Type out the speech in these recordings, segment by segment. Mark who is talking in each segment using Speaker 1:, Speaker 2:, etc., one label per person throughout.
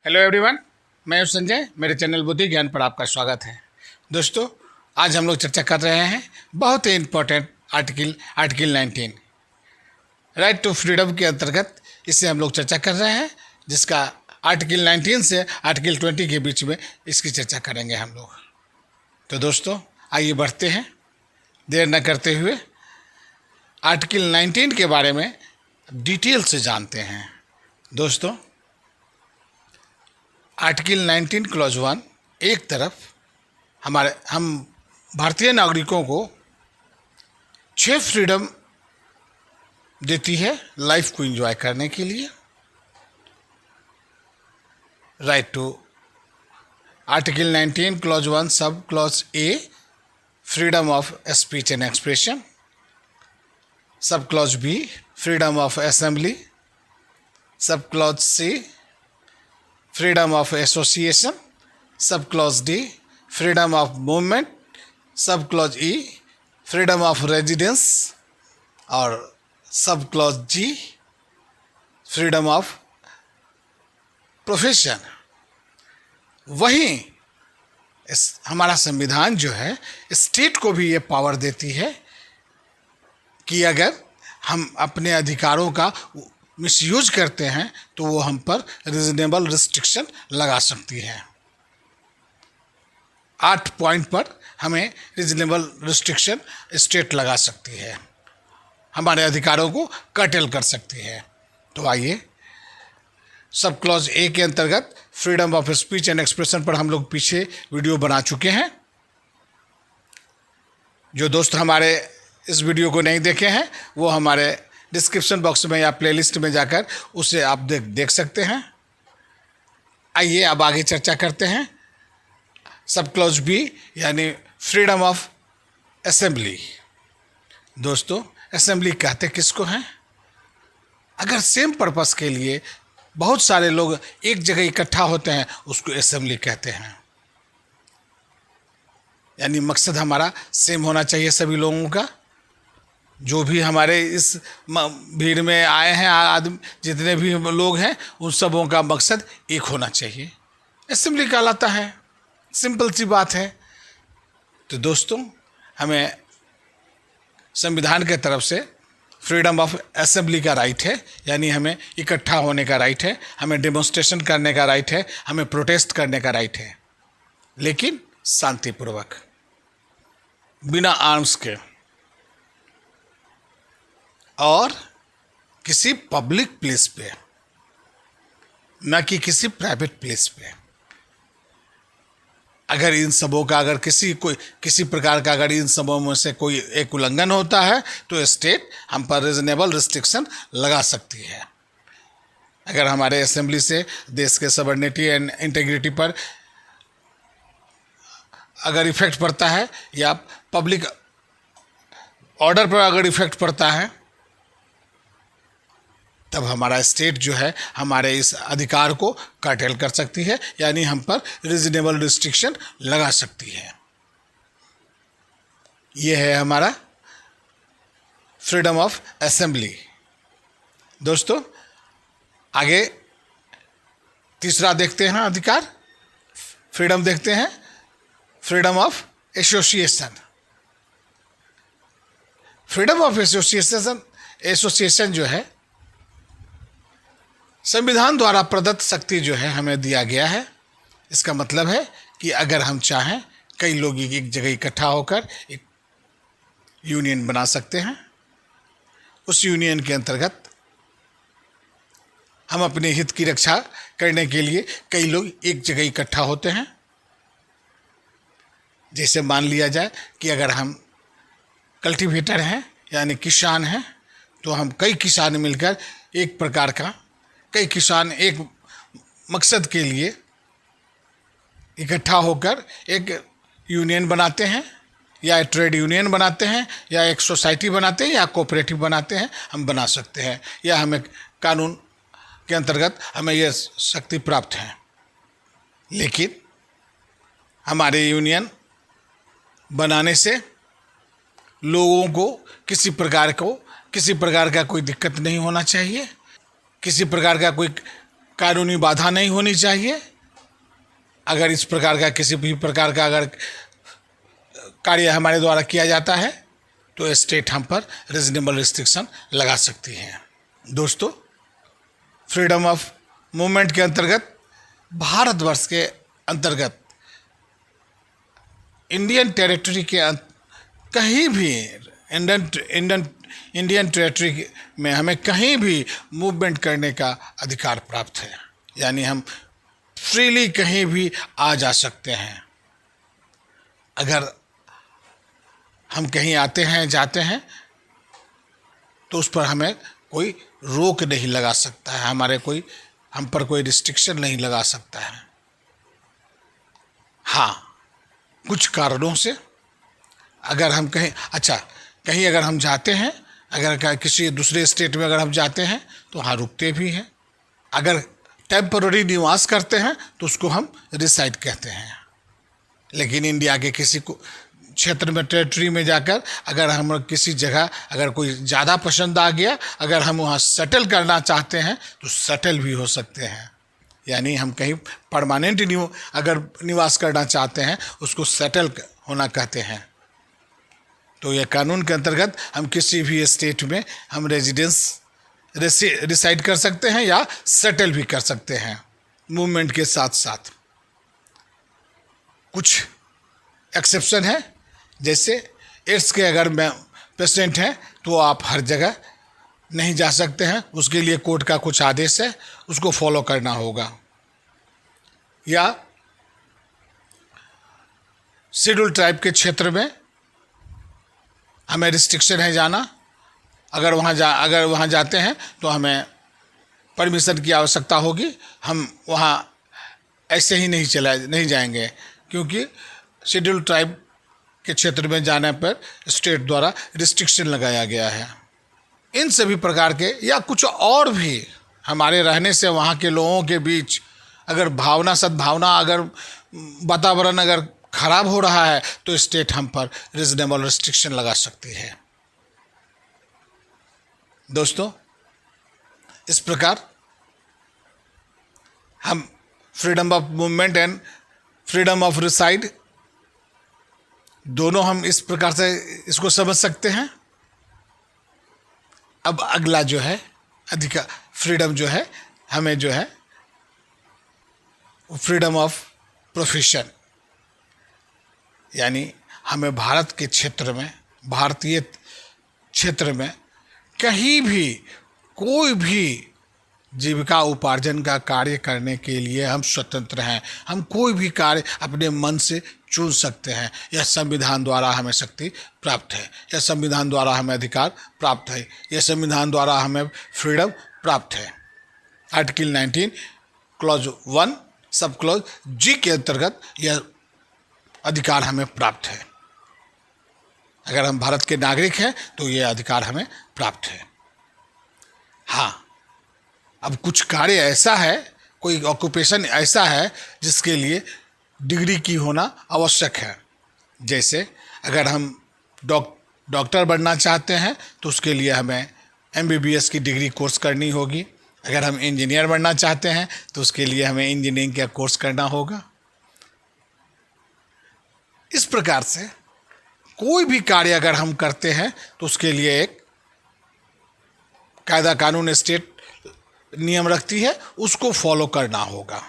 Speaker 1: Hello everyone, मैं हूं संजय। मेरे चैनल बुद्धि ज्ञान पर आपका स्वागत है। दोस्तों, आज हम लोग चर्चा कर रहे हैं बहुत ही important article 19 right to freedom के अंतर्गत। इससे हम लोग चर्चा कर रहे हैं, जिसका आर्टिकल 19 से आर्टिकल 20 के बीच में इसकी चर्चा करेंगे हम लोग। तो दोस्तों, आइए बढ़ते हैं, देर न करते हुए आर्टिकल 19 के बारे में डिटेल से जानते हैं। दोस्तों, आर्टिकल 19 क्लॉज 1 एक तरफ हम भारतीय नागरिकों को 6 फ्रीडम देती है लाइफ को एंजॉय करने के लिए। Right to article 19 clause 1 sub clause A freedom of speech and expression, sub clause B freedom of assembly, sub clause C freedom of association, sub clause D freedom of movement, sub clause E freedom of residence और sub clause G freedom of profession। वहीं हमारा संविधान जो है state को भी ये power देती है कि अगर हम अपने अधिकारों का मिसयूज करते हैं तो वो हम पर रीजनेबल रिस्ट्रिक्शन लगा सकती है। 8 पॉइंट पर हमें रीजनेबल रिस्ट्रिक्शन स्टेट लगा सकती है, हमारे अधिकारों को कर्टेल कर सकती है। तो आइए, सब क्लॉज ए के अंतर्गत freedom of speech and expression पर हम लोग पीछे वीडियो बना चुके हैं। जो दोस्त हमारे इस वीडियो को नहीं देखे हैं वो हमारे डिस्क्रिप्शन बॉक्स में या प्लेलिस्ट में जाकर उसे आप देख सकते हैं। आइए अब आगे चर्चा करते हैं। सब क्लॉज बी यानी फ्रीडम ऑफ असेंबली। दोस्तों, असेंबली कहते किसको हैं? अगर सेम पर्पस के लिए बहुत सारे लोग एक जगह इकट्ठा होते हैं उसको असेंबली कहते हैं। यानी मकसद हमारा सेम होना चाहिए सभी लोगों का। जो भी हमारे इस भीड़ में आए हैं आदमी, जितने भी लोग हैं, उन सबों का मकसद एक होना चाहिए। असेंबली कहलाता है, सिंपल सी बात है। तो दोस्तों, हमें संविधान के तरफ से फ्रीडम ऑफ असेंबली का राइट है, यानी हमें इकट्ठा होने का राइट है, हमें डेमोन्स्ट्रेशन करने का राइट है, हमें प्रोटेस्ट करने का राइट है, लेकिन शांतिपूर्वक, बिना आर्म्स के और किसी पब्लिक प्लेस पे, न कि किसी प्राइवेट प्लेस पे। अगर इन सबों का किसी प्रकार का अगर इन सबों में से कोई एक उल्लंघन होता है तो स्टेट हम पर रीजनेबल रिस्ट्रिक्शन लगा सकती है। अगर हमारे असेंबली से देश के सॉवरेनिटी एंड इंटीग्रिटी पर अगर इफेक्ट पड़ता है या पब्लिक ऑर्डर पर अगर इफेक्ट पड़ता है, तब हमारा स्टेट जो है हमारे इस अधिकार को कर्टेल कर सकती है, यानी हम पर रीजनेबल रिस्ट्रिक्शन लगा सकती है। यह है हमारा फ्रीडम ऑफ असेंबली। दोस्तों, आगे तीसरा देखते हैं अधिकार, फ्रीडम देखते हैं, freedom of association. Freedom of association जो है संविधान द्वारा प्रदत्त शक्ति जो है हमें दिया गया है। इसका मतलब है कि अगर हम चाहें कई लोग एक जगह इकट्ठा होकर एक यूनियन बना सकते हैं। उस यूनियन के अंतर्गत हम अपने हित की रक्षा करने के लिए कई लोग एक जगह इकट्ठा होते हैं। जैसे मान लिया जाए कि अगर हम कल्टीवेटर हैं यानी किसान हैं, तो हम कई किसान मिलकर कई किसान एक मकसद के लिए इकट्ठा होकर एक यूनियन बनाते हैं, या ट्रेड यूनियन बनाते हैं, या एक सोसाइटी बनाते हैं, या कोऑपरेटिव बनाते हैं। हम बना सकते हैं, या हमें कानून के अंतर्गत हमें यह शक्ति प्राप्त है। लेकिन हमारे यूनियन बनाने से लोगों को किसी प्रकार का कोई दिक्कत नहीं होना चाहिए, किसी प्रकार का कोई कानूनी बाधा नहीं होनी चाहिए। अगर इस प्रकार का किसी भी प्रकार का अगर कार्य हमारे द्वारा किया जाता है तो स्टेट हम पर रीजनेबल रिस्ट्रिक्शन लगा सकती है। दोस्तों, फ्रीडम ऑफ मूवमेंट के अंतर्गत भारतवर्ष के अंतर्गत इंडियन टेरिटरी के कहीं भी इंडियन टेरिटरी में हमें कहीं भी मूवमेंट करने का अधिकार प्राप्त है। यानी हम फ्रीली कहीं भी आ जा सकते हैं। अगर हम कहीं आते हैं जाते हैं तो उस पर हमें कोई रोक नहीं लगा सकता है, हम पर कोई रिस्ट्रिक्शन नहीं लगा सकता है। हाँ, कुछ कारणों से अगर हम कहीं अगर हम जाते हैं, अगर किसी दूसरे स्टेट में अगर हम जाते हैं तो वहाँ रुकते भी हैं। अगर टेम्पररी निवास करते हैं तो उसको हम रिसाइड कहते हैं। लेकिन इंडिया के किसी को क्षेत्र में टेरिटरी में जाकर अगर हम किसी जगह अगर कोई ज़्यादा पसंद आ गया, अगर हम वहाँ सेटल करना चाहते हैं तो सेटल भी हो सकते हैं। यानी हम कहीं परमानेंट अगर निवास करना चाहते हैं उसको सेटल होना कहते हैं। तो यह कानून के अंतर्गत हम किसी भी स्टेट में हम रिसाइड कर सकते हैं या सेटल भी कर सकते हैं मूवमेंट के साथ साथ। कुछ एक्सेप्शन है, जैसे एड्स के अगर पेशेंट हैं तो आप हर जगह नहीं जा सकते हैं, उसके लिए कोर्ट का कुछ आदेश है, उसको फॉलो करना होगा। या शेड्यूल ट्राइब के क्षेत्र में हमें रिस्ट्रिक्शन है जाना, अगर वहाँ जाते हैं तो हमें परमिशन की आवश्यकता होगी। हम वहाँ ऐसे ही नहीं जाएंगे, क्योंकि शेड्यूल ट्राइब के क्षेत्र में जाने पर स्टेट द्वारा रिस्ट्रिक्शन लगाया गया है। इन सभी प्रकार के या कुछ और भी हमारे रहने से वहाँ के लोगों के बीच अगर सद्भावना अगर वातावरण अगर खराब हो रहा है तो स्टेट हम पर रीजनेबल रिस्ट्रिक्शन लगा सकती है। दोस्तों, इस प्रकार हम freedom of movement and freedom of reside दोनों हम इस प्रकार से इसको समझ सकते हैं। अब अगला जो है अधिकार फ्रीडम जो है हमें जो है फ्रीडम ऑफ प्रोफेशन, यानी हमें भारतीय क्षेत्र में कहीं भी कोई भी जीविका उपार्जन का कार्य करने के लिए हम स्वतंत्र हैं। हम कोई भी कार्य अपने मन से चुन सकते हैं। यह संविधान द्वारा हमें शक्ति प्राप्त है, यह संविधान द्वारा हमें अधिकार प्राप्त है, यह संविधान द्वारा हमें फ्रीडम प्राप्त है। आर्टिकल 19 क्लॉज 1 सब क्लॉज जी के अंतर्गत यह अधिकार हमें प्राप्त है। अगर हम भारत के नागरिक हैं तो यह अधिकार हमें प्राप्त है। हाँ, अब कुछ कार्य ऐसा है, कोई ऑक्यूपेशन ऐसा है जिसके लिए डिग्री की होना आवश्यक है। जैसे अगर हम डॉक्टर बनना चाहते हैं तो उसके लिए हमें MBBS की डिग्री कोर्स करनी होगी। अगर हम इंजीनियर बनना चाहते हैं तो उसके लिए हमें इंजीनियरिंग का कोर्स करना होगा। इस प्रकार से कोई भी कार्य अगर हम करते हैं तो उसके लिए एक कायदा कानून स्टेट नियम रखती है, उसको फॉलो करना होगा।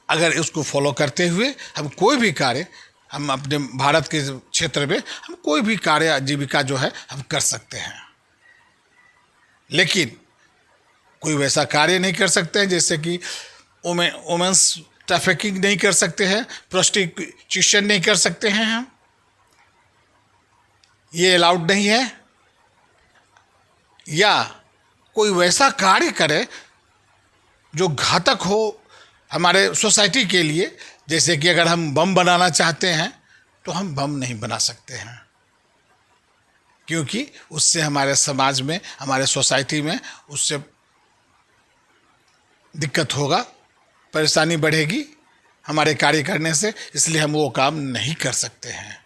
Speaker 1: अगर उसको फॉलो करते हुए हम कोई भी कार्य हम अपने भारत के क्षेत्र में हम कोई भी कार्य जीविका जो है हम कर सकते हैं। लेकिन कोई वैसा कार्य नहीं कर सकते हैं जैसे कि वुमेन्स ट्रैफिकिंग नहीं कर सकते हैं, प्रोस्टिट्यूशन नहीं कर सकते हैं, हम ये अलाउड नहीं है। या कोई वैसा कार्य करे जो घातक हो हमारे सोसाइटी के लिए, जैसे कि अगर हम बम बनाना चाहते हैं तो हम बम नहीं बना सकते हैं, क्योंकि उससे हमारे समाज में हमारे सोसाइटी में उससे दिक्कत होगा, परेशानी बढ़ेगी हमारे कार्य करने से, इसलिए हम वो काम नहीं कर सकते हैं।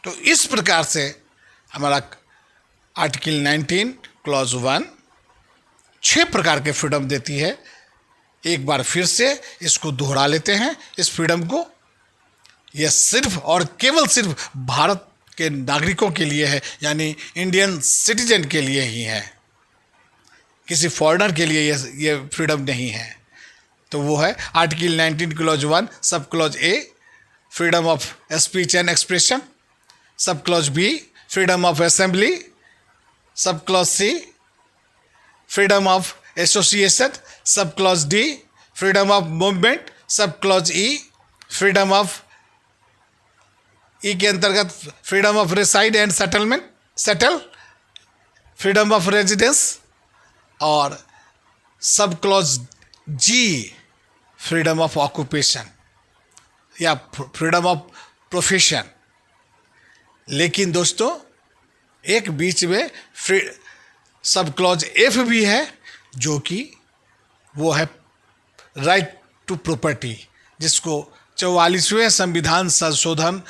Speaker 1: तो इस प्रकार से हमारा आर्टिकल 19 क्लॉज 1 6 प्रकार के फ्रीडम देती है। एक बार फिर से इसको दोहरा लेते हैं इस फ्रीडम को। यह सिर्फ और केवल सिर्फ भारत के नागरिकों के लिए है, यानी इंडियन सिटीजन के लिए ही है, किसी फॉरेनर के लिए ये फ्रीडम नहीं है। तो वो है article 19 clause 1 sub clause A freedom of speech and expression, sub clause B freedom of assembly, sub clause C freedom of association, sub clause D freedom of movement, sub clause E freedom of E के अंतर्गत freedom of reside and settle, freedom of residence, और sub clause G freedom of occupation या freedom of profession. लेकिन दोस्तों एक बीच में sub clause F भी है, जो कि वो है राइट टू प्रॉपर्टी, जिसको 44वें संविधान संशोधन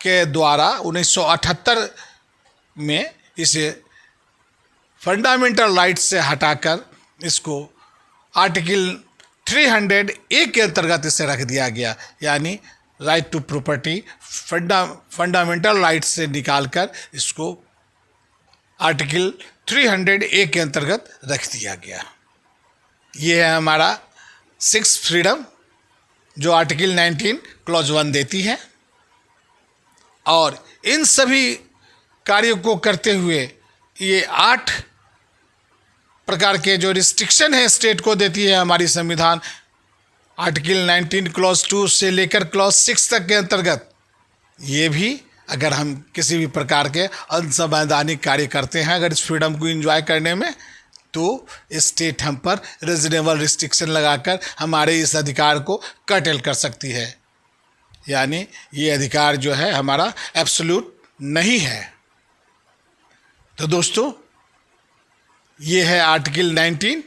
Speaker 1: के द्वारा 1978 में इसे फंडामेंटल राइट से हटाकर इसको आर्टिकल 300A के अंतर्गत इसे रख दिया गया, यानी right to property fundamental right से निकालकर इसको आर्टिकल 300A के अंतर्गत रख दिया गया। ये है हमारा 6 फ्रीडम जो आर्टिकल 19 क्लॉज 1 देती है। और इन सभी कार्यों को करते हुए ये 8 प्रकार के जो रिस्ट्रिक्शन है स्टेट को देती है हमारी संविधान आर्टिकल 19 क्लॉज 2 से लेकर क्लॉज 6 तक के अंतर्गत। ये भी अगर हम किसी भी प्रकार के अनसंवैधानिक कार्य करते हैं अगर इस फ्रीडम को एंजॉय करने में, तो स्टेट हम पर रीजनेबल रिस्ट्रिक्शन लगाकर हमारे इस अधिकार को कर्टेल कर सकती है, यानी ये अधिकार जो है हमारा एब्सोल्यूट नहीं है। तो दोस्तों ये है आर्टिकल 19।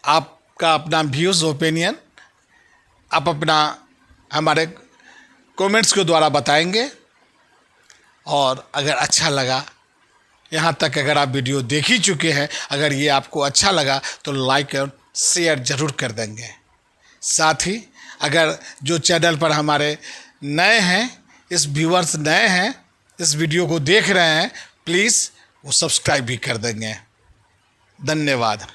Speaker 1: आपका अपना व्यूज़ ओपिनियन आप अपना हमारे कमेंट्स के द्वारा बताएंगे। और अगर अच्छा लगा, यहाँ तक अगर आप वीडियो देख ही चुके हैं, अगर ये आपको अच्छा लगा तो लाइक और शेयर ज़रूर कर देंगे। साथ ही अगर जो चैनल पर हमारे नए हैं, इस व्यूअर्स नए हैं, इस वीडियो को देख रहे हैं, प्लीज़ वो सब्सक्राइब भी कर देंगे। धन्यवाद।